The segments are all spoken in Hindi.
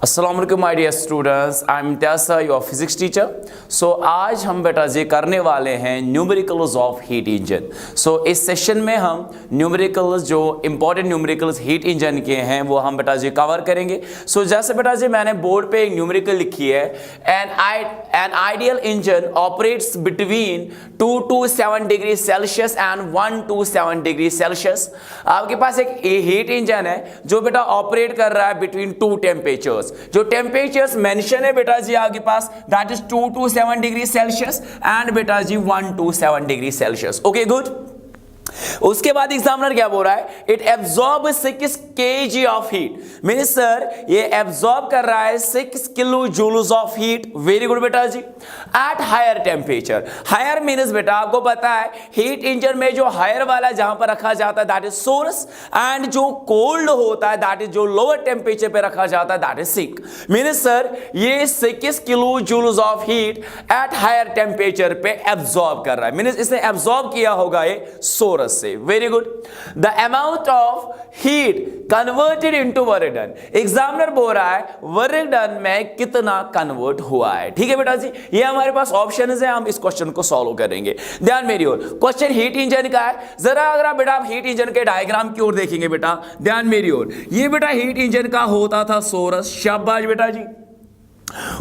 अस्सलाम वालेकुम my dear students, I am Imtiaz sir, your physics teacher. So आज हम बेटा जी करने वाले हैं numericals of heat engine. So इस सेशन में हम न्यूमेरिकल्स जो इंपॉर्टेंट न्यूमेरिकल्स हीट इंजन के हैं वो हम बेटा जी कवर करेंगे। सो जैसे बेटा जी मैंने बोर्ड पे एक न्यूमेरिकल लिखी है, an ideal engine operates between 2 to 7 degree Celsius and 1 to 7 degree Celsius. आपके पास एक हीट इंजन है जो बेटा ऑपरेट कर रहा है बिटवीन टू टेम्परेचर्स। जो टेम्परेचर्स मेंशन है बेटा जी आपके पास that is 2 to 7 degree Celsius and बेटा जी 1 to 7 degree Celsius. Okay good. उसके बाद एग्जामिनर क्या बोल रहा है, it absorb 6 kg of heat. Means sir ये एब्जॉर्ब कर रहा है 6 kilo joules of heat. Very good बेटा जी। At higher temperature, higher means बेटा आपको पता है हीट इंजन में जो हायर वाला जहां पर रखा जाता है दैट इज सोर्स, एंड जो कोल्ड होता है दैट इज जो लोअर टेम्परेचर पे रखा जाता है that is sink. Means sir ये 6 kilo joules of heat at higher temperature पे एब्जॉर्ब कर रहा है। मींस इसने एब्जॉर्ब किया होगा ये सोर्स से। Very good. The amount of heat converted into work done, examiner बोल रहा है वर्क डन में कितना कन्वर्ट हुआ है। ठीक है बेटा जी, ये हमारे पास ऑप्शन है, हम इस क्वेश्चन को सॉल्व करेंगे। ध्यान मेरी ओर, क्वेश्चन हीट इंजन का है। जरा अगर बेटा आप हीट इंजन के डायग्राम की ओर देखेंगे बेटा, ध्यान मेरी ओर, ये बेटा हीट इंजन का होता था सोर्स। शाबाश बेटा जी।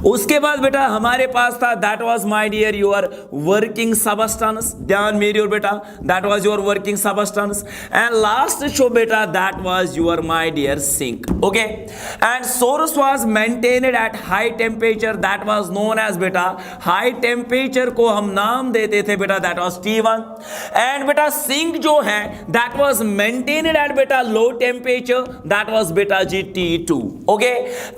उसके बाद बेटा हमारे पास था that was my dear your working substance. ध्यान मेरी ओर बेटा, that was your working substance. And last show बेटा that was your my dear sink. Okay, and source was maintained at high temperature that was known as बेटा हाई टेम्परेचर को हम नाम देते थे बेटा दैट वाज T1। एंड बेटा सिंक जो है दैट वाज मेंटेन्ड एट बेटा लो टेम्परेचर दैट वाज बेटा जी T2। ओके,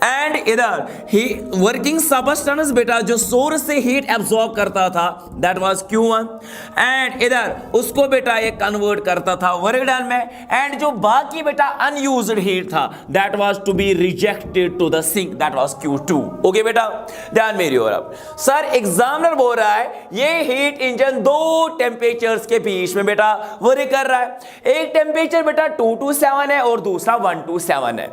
एंड इधर ही वर्किंग सबस्टेंस बेटा जो सोर्स से हीट एब्जॉर्ब करता था दैट वाज Q1, एंड इधर उसको बेटा ये कन्वर्ट करता था वर्क डन में, एंड जो बाकी बेटा अनयूज्ड हीट था that was to be rejected to the sink that was Q2। Okay बेटा, ध्यान मेरी ओर। अब सर एग्जामिनर बोल रहा है ये हीट इंजन दो टेम्परेचर्स के बीच में बेटा वर्क कर रहा है। एक टेम्परेचर बेटा 2 to 7 है और दूसरा 1 to 7 है।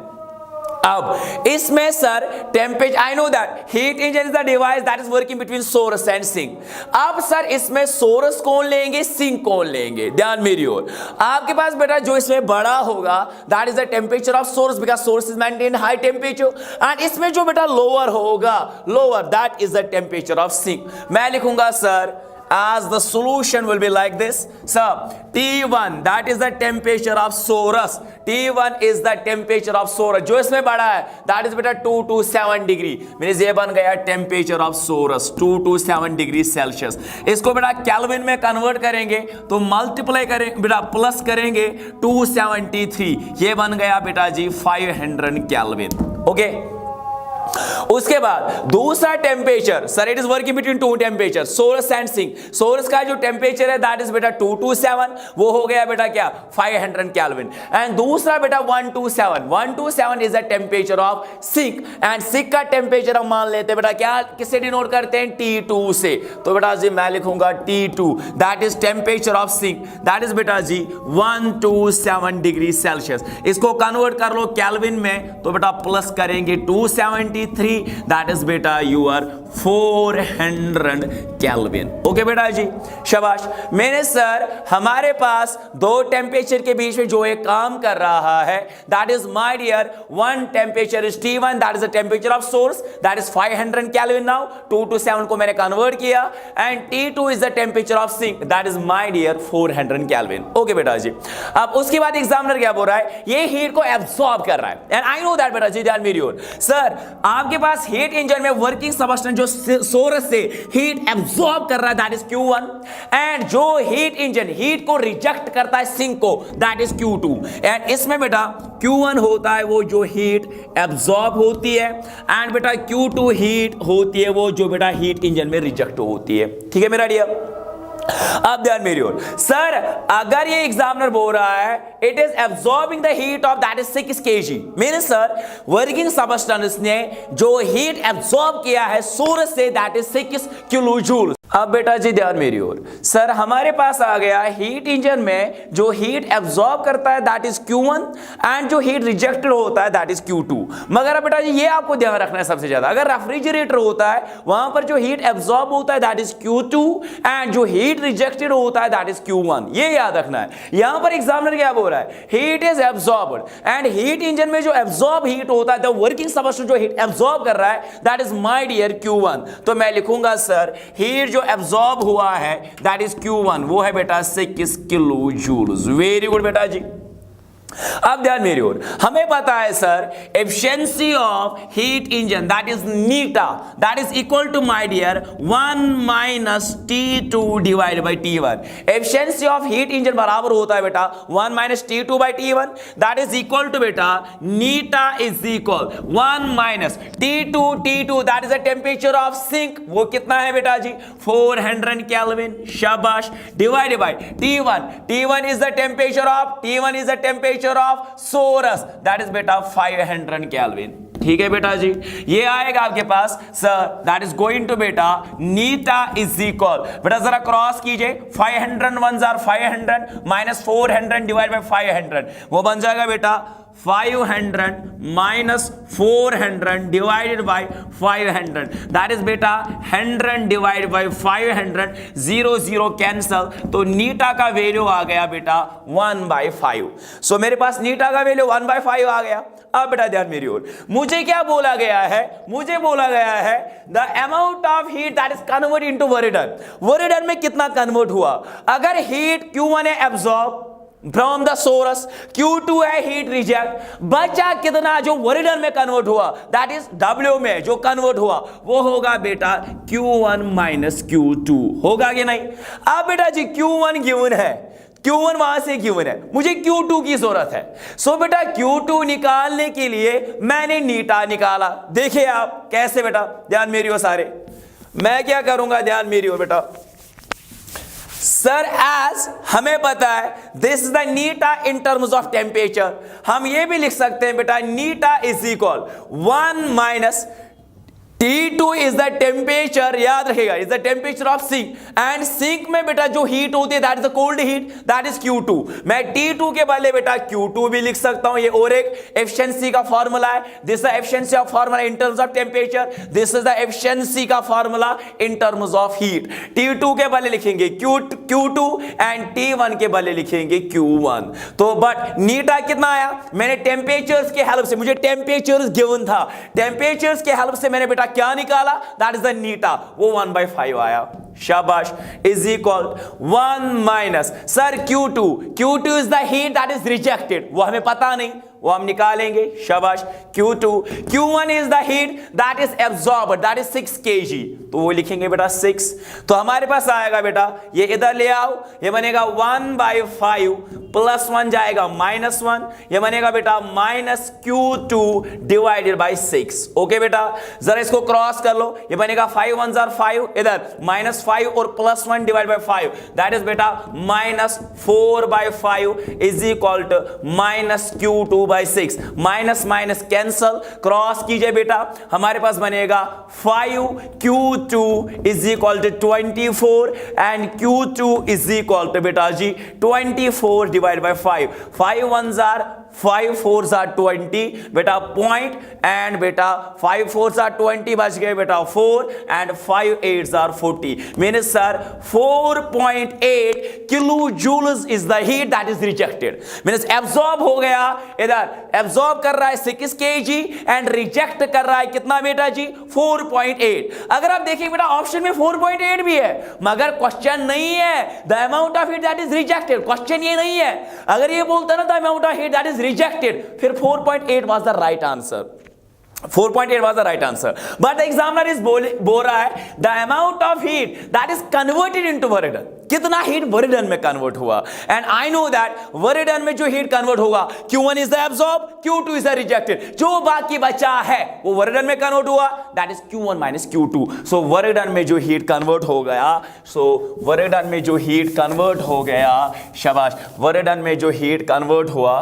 अब इसमें sir temperature, I know that heat engine is the device that is working between source and sink. अब सर इसमें सोर्स कौन लेंगे, सिंक कौन लेंगे। ध्यान मेरी ओर, आपके पास बेटा जो इसमें बड़ा होगा that is the temperature of source because source is maintain high temperature, and इसमें जो बेटा लोअर होगा lower that is the temperature of sink. मैं लिखूंगा sir as the solution will be like this. So T1 that is the temperature of source. T1 is the temperature of source. जो इसमें बड़ा है that is बेटा 2 to 7 डिग्री। मींस ये बन गया temperature of source 2 to 7 degree Celsius. इसको बेटा केल्विन में कन्वर्ट करेंगे तो मल्टीप्लाई करें बेटा प्लस करेंगे 273, ये बन गया बेटा जी 500 केल्विन। ओके, उसके बाद दूसरा temperature sir it is working between two temperature source and sink. Source का जो टेम्परेचर है दैट इज बेटा 2 to 7, वो हो गया बेटा क्या 500 केल्विन, एंड दूसरा बेटा 1 to 7 is the temperature of sink, and sink का टेम्परेचर हम मान लेते हैं बेटा क्या किससे डिनोट करते हैं T2 से। तो बेटा जी मैं लिखूंगा T2 that is temperature of sink that is बेटा जी 1 to 7 डिग्री सेल्सियस। इसको कन्वर्ट कर लो केल्विन में तो बेटा प्लस करेंगे 273 that is बेटा your 400 केल्विन। ओके बेटा जी, शाबाश। मैंने सर हमारे पास दो टेम्परेचर के बीच में जो एक काम कर रहा है that is my dear one temperature is T1 that is the temperature of source that is 500 kelvin. Now 2 to 7 को मैंने कन्वर्ट किया, and T2 is the temperature of sink that is my dear 400 kelvin. Okay बेटा जी। अब उसके बाद एग्जामिनर क्या बोल रहा है, ये हीट को एब्सॉर्ब कर रहा है, एंड आई नो दैट बेटा जी ध्यान मेरी ओर। सर आपके पास हीट इंजन में वर्किंग सबस्टेंस जो सोर्स से हीट एब्सॉर्ब कर रहा है दैट इज Q1, एंड जो हीट इंजन हीट को रिजेक्ट करता है सिंक को दैट इज Q2, एंड इसमें बेटा Q1 होता है वो जो हीट एब्सॉर्ब होती है, एंड बेटा Q2 हीट होती है वो जो बेटा हीट इंजन में रिजेक्ट होती है। ठीक है मेरा डियर। अब ध्यान मेरी ओर, सर अगर ये एग्जामिनर बोल रहा है it is absorbing the heat of that is 6 kg, mean sir working substance ने जो हीट एब्सॉर्ब किया है source say that is 6 kilo joule. अब बेटा जी ध्यान मेरी ओर, सर हमारे पास आ गया हीट इंजन में जो हीट एब्जॉर्ब करता है दैट इज Q1 एंड जो हीट रिजेक्टेड होता है दैट इज Q2। मगर बेटा जी ये आपको ध्यान रखना है सबसे ज्यादा, अगर रेफ्रिजरेटर होता है वहां पर जो हीट एब्जॉर्ब होता है दैट इज Q2 एंड जो हीट रिजेक्टेड होता है दैट इज Q1। ये याद रखना है। यहां पर एग्जामिनर क्या बोल रहा है, heat is absorbed and heat engine में जो एब्जॉर्ब हीट होता है द वर्किंग सबस्टेंस जो हीट एब्जॉर्ब कर रहा है that is my dear Q1। तो मैं लिखूंगा सर हीट जो एब्जॉर्ब हुआ है दैट इज Q1, वो है बेटा 6 किलो जूल्स। वेरी गुड बेटा जी। अब ध्यान मेरी ओर, हमें पता है sir efficiency of heat engine that is eta that is equal to my dear 1 minus T2 divided by T1। Efficiency of heat engine बराबर होता है बेटा 1 minus T2 by T1 that is equal to बेटा eta is equal 1 minus T2 that is the temperature of sink, वो कितना है बेटा जी 400 केल्विन, शाबाश, divided by T1 is the temperature of source that is बेटा 500 केल्विन। ठीक है बेटा जी, ये आएगा आपके पास sir that is going to बेटा नीटा इज इक्वल, बेटा जरा क्रॉस कीजिए 500 1 आर 500 माइनस 400 डिवाइड बाय 500, वो बन जाएगा बेटा 500 minus 400 divided by 500 that is बेटा 100 डिवाइड बाय 500, 0 0 कैंसल, तो नीटा का वैल्यू आ गया बेटा 1/5। सो मेरे पास नीटा का वैल्यू 1/5 आ गया। अब बेटा ध्यान मेरी ओर, मुझे क्या बोला गया है, मुझे बोला गया है the amount of heat that is convert into work done में कितना कन्वर्ट हुआ। अगर हीट Q1 है absorb from the source, Q2 है हीट रिजेक्ट, बचा कितना जो वर्क डन में कन्वर्ट हुआ दैट इज W में जो कन्वर्ट हुआ वो होगा बेटा Q1 माइनस Q2, होगा कि नहीं। अब बेटा जी Q1 गिवन है, Q1 वहां से गिवन है, मुझे Q2 की जरूरत है। सो बेटा Q2 निकालने के लिए मैंने नीटा निकाला। देखिए आप कैसे बेटा, ध्यान मेरी ओर सारे, मैं क्या करूंगा ध्यान मेरी ओर बेटा, सर एज हमें पता है this is the eta in terms of temperature, हम ये भी लिख सकते हैं बेटा eta is equal 1 minus T2 is the temperature, याद रखेगा is the temperature of sink and sink में बेटा जो हीट होती है that is the cold heat that is Q2। मैं T2 के बदले बेटा Q2 भी लिख सकता हूं, ये और एक एफिशिएंसी का फार्मूला है। This is the efficiency of formula in terms of temperature, this is the efficiency का formula in terms of heat. T2 के बदले लिखेंगे Q2 एंड T1 के बदले लिखेंगे Q1। तो बट नीटा कितना आया, मैंने टेम्परेचर्स के हेल्प से, मुझे टेम्परेचर्स गिवन था, टेम्परेचर्स के हेल्प से मैंने बेटा क्या निकाला दैट इज द नीटा, वो 1/5 आया, शाबाश, is equal 1 minus sir Q2 is the heat that is rejected, वो हमें पता नहीं, वो हम निकालेंगे, शाबाश, Q1 is the heat that is absorbed that is 6 kg, तो वो लिखेंगे बेटा 6। तो हमारे पास आएगा बेटा, ये इधर ले आओ, ये बनेगा 1/5 प्लस 1 जाएगा -1, ये बनेगा बेटा minus Q2 divided by 6। Okay बेटा, जरा इसको क्रॉस कर लो, ये बनेगा 5 1 आर 5, इधर -5 और plus 1 divide by 5 that is बेटा -4/5 is equal to minus Q2 by 6, minus minus cancel, cross कीजिए बेटा, हमारे पास बनेगा 5Q2 is equal to 24 and Q2 is equal to बेटा जी 24 डिवाइड बाय 5, 5 1 आर 5 4 आर 20 बेटा पॉइंट एंड बेटा 5 4 आर 20 बच गए बेटा 4 and 5 8 are 40, means sir 4.8 kilo joules is the heat that is rejected, means absorb हो गया, इधर एब्जॉर्ब कर रहा है 6 kg एंड रिजेक्ट कर रहा है कितना बेटा जी 4.8। अगर आप देखिए बेटा ऑप्शन में 4.8 भी है मगर क्वेश्चन नहीं है the amount of heat that is rejected, question ये नहीं है। अगर ये बोलता ना the amount of heat that is rejected, फिर 4.8 was the right answer, 4.8 was the right answer, but the examiner is बोल रहा है the amount of heat that is converted into work done, कितना हीट वर्क डन में कन्वर्ट हुआ, and I know that work done में जो हीट कन्वर्ट होगा Q1 is the absorb, Q2 is the rejected, जो बाकी बचा है वो वर्क डन में कन्वर्ट हुआ that is Q1 minus Q2। So work done में जो हीट कन्वर्ट हो गया, सो वर्क डन में जो हीट कन्वर्ट हो गया, शाबाश, वर्क डन में जो हीट कन्वर्ट हुआ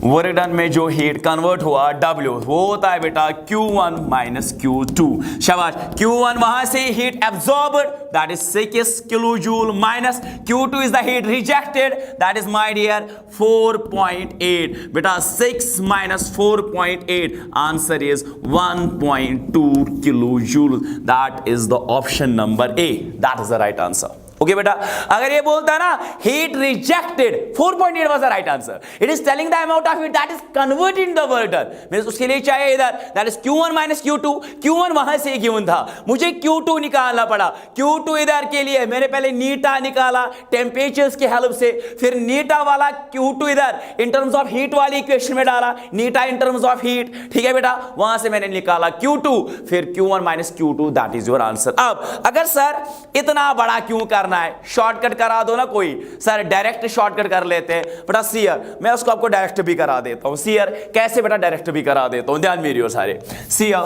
वर्क डन में जो हीट कन्वर्ट हुआ W वो होता है बेटा Q1 माइनस Q2। शाबाश, Q1 वहां से heat absorbed that is 6 kilo joule minus Q2 is the heat rejected that is my dear 4.8। बेटा 6 minus 4.8 answer is 1.2 kilo joule. That is the option number A, that is the right answer. Okay बेटा, अगर ये बोलता ना heat rejected 4.8 was the right answer, it is telling the amount of heat that is converted in the work done. मेरे उसके लिए चाहिए इधर that is Q1 minus Q2। Q1 वहां से गिवन था, मुझे Q2 निकालना पड़ा। Q2 इधर के लिए मैंने पहले नीटा निकाला टेम्परेचर्स की हेल्प से, फिर नीटा वाला Q2 इधर इन टर्म्स ऑफ हीट वाली इक्वेशन में डाला, नीटा इन टर्म्स ऑफ हीट। ठीक है बेटा, वहां से मैंने निकाला Q2, फिर Q1 minus Q2 that is your answer. अब अगर सर इतना बड़ा क्यों करना है, शॉर्टकट करा दो ना कोई। सर डायरेक्ट शॉर्टकट कर लेते हैं बेटा। सीयर मैं उसको आपको डायरेक्ट भी करा देता हूं। सीयर कैसे बेटा, डायरेक्ट भी करा देता हूं, ध्यान मेरी ओर सारे। सीयर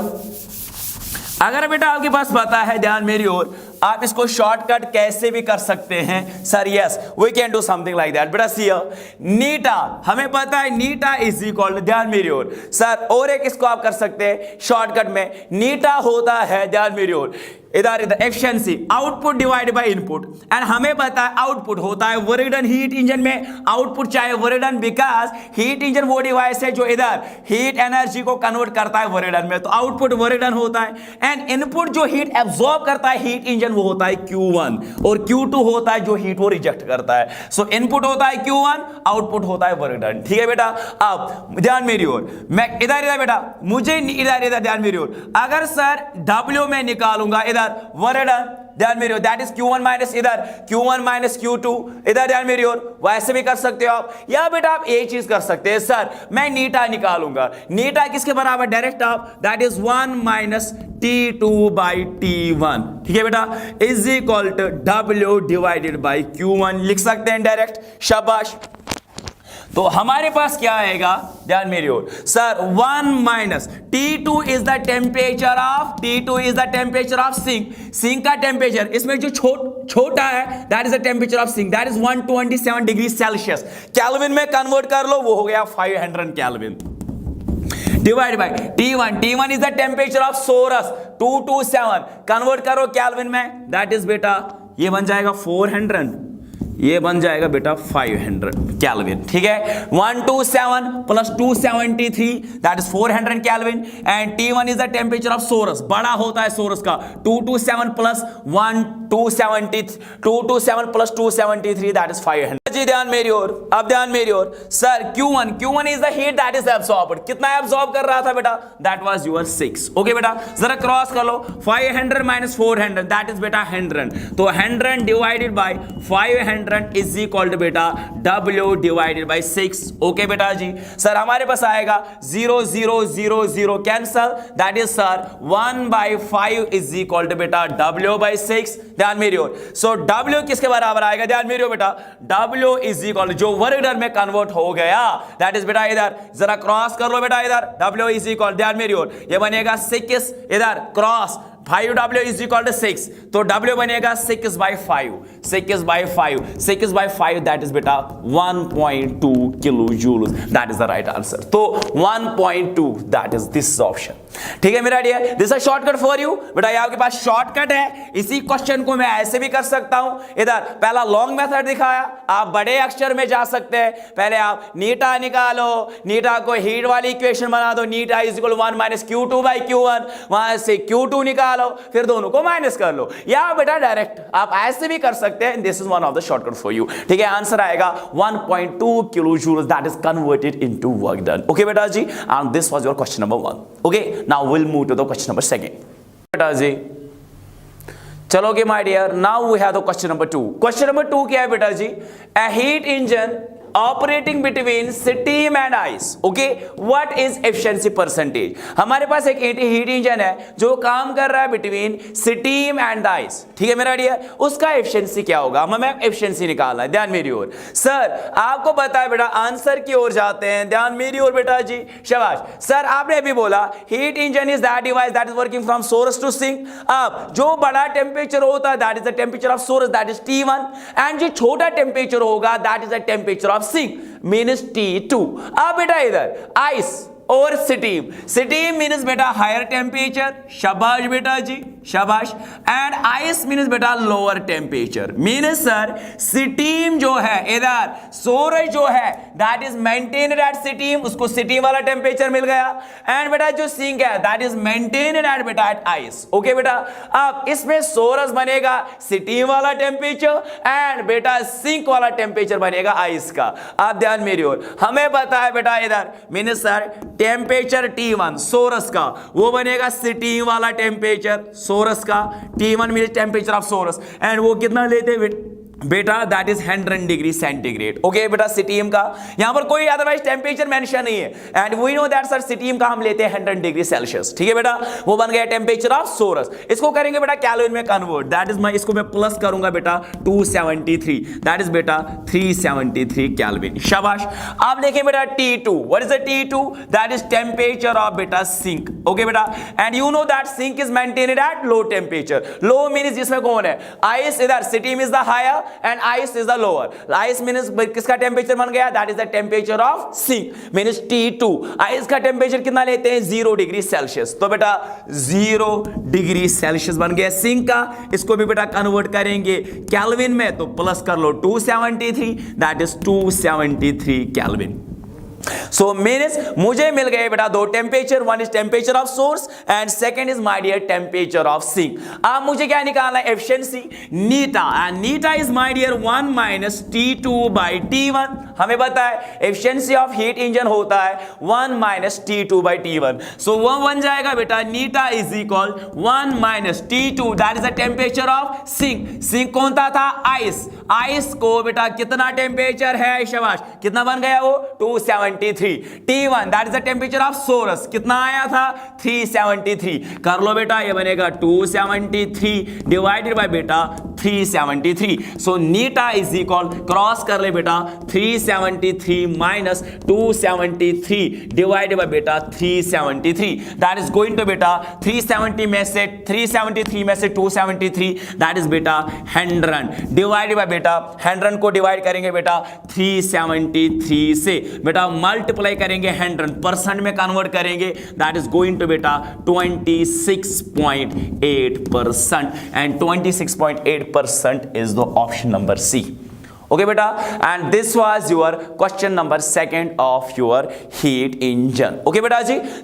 अगर बेटा आपके पास पता है, ध्यान मेरी ओर, आप इसको शॉर्टकट कैसे भी कर सकते हैं। Sir yes we can do something like that. बेटा सीयर नीटा हमें पता है, नीटा इज इक्वल, ध्यान मेरी ओर सर, और एक इसको आप कर सकते हैं शॉर्टकट में, नीटा होता है, ध्यान मेरी ओर, इधर इधर efficiency output divide by input. And हमें पता है आउटपुट होता है वर्क डन। हीट इंजन में आउटपुट चाहे work done, because heat engine वो डिवाइस है जो इधर हीट एनर्जी को कन्वर्ट करता है वर्क डन में, तो आउटपुट वर्क डन होता है। एंड इनपुट जो हीट एब्जॉर्ब करता है हीट इंजन वो होता है Q1, और Q2 होता है जो हीट वो रिजेक्ट करता है। सो इनपुट होता है Q1, आउटपुट होता है वर्क डन। ठीक है बेटा, अब ध्यान मेरी ओर, मैं इधर इधर बेटा, मुझे इधर इधर ध्यान मेरी ओर, अगर सर W में निकालूंगा इधर वर्क डन, ध्यान मेरी ओर, दैट इज Q1 माइनस इधर Q1 माइनस Q2, इधर ध्यान मेरी ओर, वैसे भी कर सकते हो आप, या बेटा आप एक चीज कर सकते हैं, सर मैं नीटा निकालूंगा। नीटा किसके बराबर, डायरेक्ट आप, that is 1 minus T2 by T1। ठीक है बेटा, is equal to W divided by Q1 लिख सकते हैं डायरेक्ट। शाबाश, तो हमारे पास क्या आएगा, ध्यान मेरी ओर sir, 1 minus T2 is the temperature of, T2 is the temperature of sink. Sink का टेम्परेचर इसमें जो छोटा है that is the temperature of sink, that is 127 degree Celsius. Kelvin में कन्वर्ट कर लो, वो हो गया 500 kelvin, divide by T1, T1 is the temperature of source 227, convert करो केल्विन में, दैट इज बेटा ये बन जाएगा 400, ये बन जाएगा बेटा 500 केल्विन। ठीक है, 127 plus 273 that is 400 kelvin. And T1 is the temperature of source, बड़ा होता है सोरस का, 227 प्लस 227 प्लस 273 दैट इज 500। जी ध्यान मेरी ओर, अब ध्यान मेरी ओर sir, Q1 is the heat that is absorbed. कितना एब्सॉर्ब कर रहा था बेटा, दैट वाज योर 6। ओके बेटा, जरा क्रॉस कर लो, 500 माइनस 400 दैट इज बेटा 100, तो 100 divided by 500 is equal to बेटा W डिवाइडेड बाय 6। ओके बेटा जी, सर हमारे पास आएगा 0 0 0 0 cancel, that is sir 1 by 5 is equal to बेटा W बाय 6। ध्यान मेरी ओर, सो W किसके बराबर आएगा, ध्यान मेरी ओर बेटा, W इज इक्वल जो वर्क डन में कन्वर्ट हो गया, दैट इज बेटा इधर जरा क्रॉस कर लो बेटा, इधर W इज इक्वल, ध्यान मेरी ओर, ये बनेगा 6 इधर cross 5W is equal to 6, तो W बनेगा 6 by 5, 6 by 5, 6 by 5 that is बेटा 1.2 kilo joule, that is the right answer. तो 1.2 दैट इज दिस ऑप्शन। ठीक है मेरा dear, this is shortcut for you बेटा, ये आपके पास शॉर्टकट है। इसी क्वेश्चन को मैं ऐसे भी कर सकता हूं, इधर पहला लॉन्ग मेथड दिखाया, आप बड़े अक्षर में जा सकते हैं, पहले आप नीटा निकालो, नीटा को हीट वाली इक्वेशन बना दो, eta is equal 1 minus Q2 by Q1, वहां से Q2 निकालो, फिर दोनों को माइनस कर लो, या बेटा डायरेक्ट आप ऐसे भी कर सकते हैं। This is one of the shortcut for you. ठीक है, आंसर आएगा 1.2 kilo joule, that is converted into work done. Okay बेटा जी, and this was your question number 1। Okay, now will move to the question number 2 बेटा जी। चलोगे my dear, now we have the question number 2। Question number 2 क्या है बेटा जी, a heat engine operating between steam and ice. Okay, what is efficiency percentage. हमारे पास एक हीट इंजन है जो काम कर रहा है बिटवीन स्टीम एंड आइस। ठीक है मेरा डियर, उसका एफिशिएंसी क्या होगा, हमें एफिशिएंसी निकालना है। ध्यान मेरी ओर सर, आपको पता है बेटा, आंसर की ओर जाते हैं, ध्यान मेरी ओर बेटा जी, शाबाश। सर आपने अभी बोला heat engine is that device that is working from source to sink. अब जो बड़ा टेम्परेचर होता है that is the temperature of source, that is T1, and जो छोटा टेम्परेचर होगा that is the temperature of sink means T2। अब बेटा इधर आइस और स्टीम, स्टीम मीन्स बेटा हायर टेम्परेचर, शाबाश बेटा जी शाबाश, एंड आइस मीन्स बेटा lower temperature. Means sir steam जो है इधर सूरज जो है that is maintained eight steam, उसको स्टीम वाला टेम्परेचर मिल गया, एंड बेटा जो सिंक है दैट इज मेंटेन्ड एट बेटा एट आइस। ओके बेटा, अब इसमें सूरज बनेगा स्टीम वाला टेम्परेचर एंड बेटा सिंक वाला टेम्परेचर बनेगा आइस का। आप ध्यान मेरी ओर, हमें पता है बेटा इधर means sir temperature T1 source का वो बनेगा स्टीम वाला टेम्परेचर सोरस का, T1 means temperature of source, and वो कितना लेते हैं बेटा that is 100 degree centigrade. Okay बेटा स्टीम का यहां पर कोई अदरवाइज टेम्परेचर मेंशन नहीं है, and we know that sir steam का हम लेते हैं 100 डिग्री सेल्सियस। ठीक है बेटा, वो बन गया टेम्परेचर ऑफ सोरस। इसको करेंगे बेटा कैलोरी में कन्वर्ट, दैट इज इसको मैं प्लस करूंगा बेटा 273, दैट इज बेटा 373 केल्विन। शाबाश। अब देखें बेटा T2, what is the T2? That is temperature of बेटा सिंक। ओके बेटा, and you know that sink is maintained at low temperature. Low means जिसमें कौन है आइस, इधर steam is the higher and ice is the lower. Ice means किसका टेम्परेचर बन गया? That is the temperature of sink means T2। Ice का टेम्परेचर कितना लेते हैं? 0 डिग्री सेल्सियस। तो बेटा 0 डिग्री सेल्सियस बन गया सिंक का। इसको भी बेटा कन्वर्ट करेंगे केल्विन में, तो प्लस कर लो 273, that is 273 kelvin. So means मुझे मिल गए बेटा दो temperature, one is temperature of source and second is my dear temperature of sink. अब मुझे क्या निकालना है? एफिशिएंसी नीटा, एंड नीटा is my dear 1 minus T2 by T1। हमें पता है एफिशिएंसी ऑफ हीट इंजन होता है 1 माइनस T2 बाई T1। सो वो बन जाएगा बेटा eta is equal 1 minus T2, that is the temperature of sink. Sink कौन सा था? आइस। आइस को बेटा कितना टेम्परेचर है? शाबाश, कितना बन गया वो? 273। T1 that is the temperature of source, कितना आया था? 373। कर लो बेटा, ये बनेगा 273 डिवाइडेड बाय बेटा 373। सो नीटा इज इक्वल, क्रॉस कर ले बेटा, 373 माइनस 273 डिवाइडेड बाय बेटा 373, दैट इज गोइंग टू बेटा 373 में से 273 दैट इज बेटा 100 डिवाइडेड बाय बेटा 100 को डिवाइड करेंगे बेटा 373 से, बेटा मल्टीप्लाई करेंगे 100% में कन्वर्ट करेंगे, दैट इज गोइंग टू बेटा 26.8%, and 26.8% is the option number C. Okay beta, and this was your question number 2 of your heat engine. Okay beta ji,